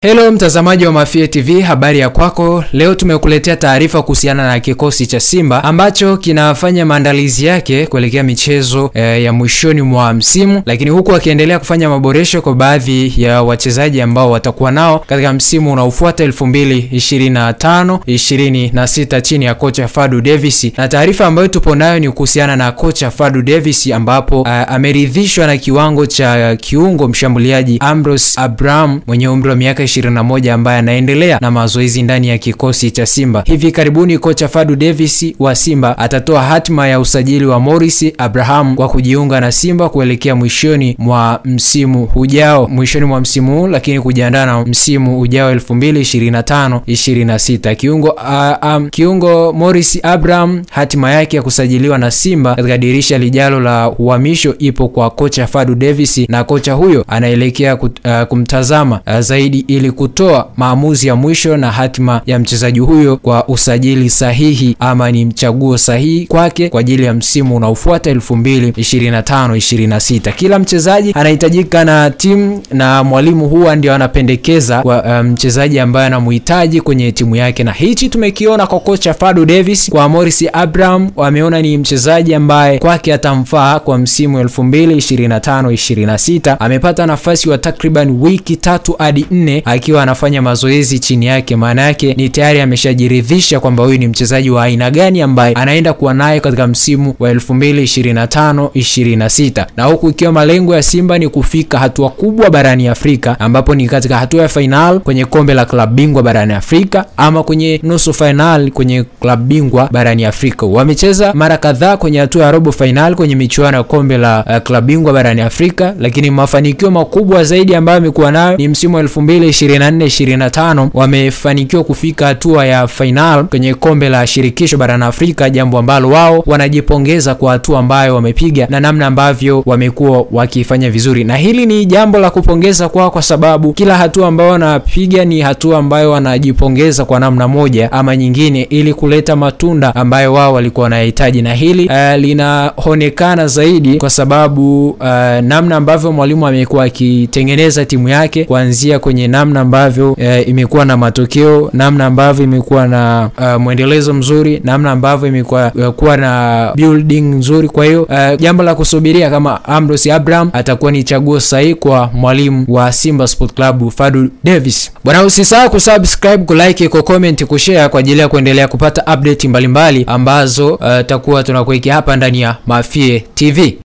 Hello mtazamaji wa Mafie TV, habari ya kwako. Leo tumekuletea taarifa kuhusiana na kikosi cha Simba ambacho kinafanya maandalizi yake kuelekea michezo ya mwishoni mwa msimu, lakini huku akiendelea kufanya maboresho kwa baadhi ya wachezaji ambao watakuwa nao katika msimu unaofuata 2025-26 chini ya kocha Fadlu Davis. Na taarifa ambayo tupo nayo ni kuhusiana na kocha Fadlu Davis ambapo ameridhishwa na kiwango cha kiungo mshambuliaji Ambrose Abraham mwenye umri wa miaka 21 ambaye anaendelea na mazoezi ndani ya kikosi cha Simba. Hivi karibuni kocha Fadlu Davis wa Simba atatoa hatima ya usajili wa Morris Abraham kwa kujiunga na Simba kuelekea mwishoni mwa msimu ujao, lakini kujiandaa na msimu ujao 2025-26. Kiungo Morris Abraham hatima yake ya kusajiliwa na Simba katika dirisha lijalo la uhamisho ipo kwa kocha Fadlu Davis, na kocha huyo anaelekea kumtazama zaidi ili kutoa maamuzi ya mwisho na hatima ya mchezaji huyo kwa usajili sahihi ama ni mchaguo sahihi kwake kwa ajili ya msimu unaofuata 2025-26. Kila mchezaji anahitajika na timu na mwalimu huwa ndio anapendekeza kwa mchezaji ambaye anamhitaji kwenye timu yake, na hichi tumekiona kwa kocha Fadlu Davis kwa Morris Abraham. Wameona ni mchezaji ambaye kwake atamfaa kwa msimu 2025-26. Amepata nafasi wa takriban wiki 3 hadi 4 akiwa anafanya mazoezi chini yake. Maana yake ni tayari ameshajiridhisha kwamba huyu ni mchezaji wa aina gani ambaye anaenda kuwa naye katika msimu wa 2025-26. Na huku ikiwa malengo ya Simba ni kufika hatua kubwa barani Afrika, ambapo ni katika hatua ya final kwenye kombe la klabu bingwa barani Afrika ama kwenye nusu final kwenye klabu bingwa barani Afrika. Wamecheza mara kadhaa kwenye hatua ya robo final kwenye michuano ya kombe la klabu bingwa barani Afrika, lakini mafanikio makubwa zaidi ambayo amekuwa nayo ni msimu wa 2024-25 wamefanikiwa kufika hatua ya final kwenye kombe la shirikisho barani Afrika, jambo ambalo wao wanajipongeza kwa hatua ambayo wamepiga na namna ambavyo wamekuwa wakifanya vizuri. Na hili ni jambo la kupongeza kwa sababu kila hatua ambayo wanapiga ni hatua ambayo wanajipongeza kwa namna moja ama nyingine ili kuleta matunda ambayo wao walikuwa wanahitaji. Na hili linaonekana zaidi kwa sababu namna ambavyo mwalimu amekuwa akitengeneza timu yake, kuanzia kwenye namna ambavyo imekuwa na matokeo, namna ambavyo imekuwa na muendelezo mzuri, namna ambavyo imekuwa kuwa na building nzuri. Kwa hiyo jambo la kusubiria kama Ambrose Abraham atakuwa ni chaguo sahihi kwa mwalimu wa Simba Sport Club Fadlu Davis. Bwana, usisahau kusubscribe, kulike, kucomment, kushare kwa ajili ya kuendelea kupata update mbalimbali ambazo takuwa tunakuwekea hapa ndani ya Mafie TV.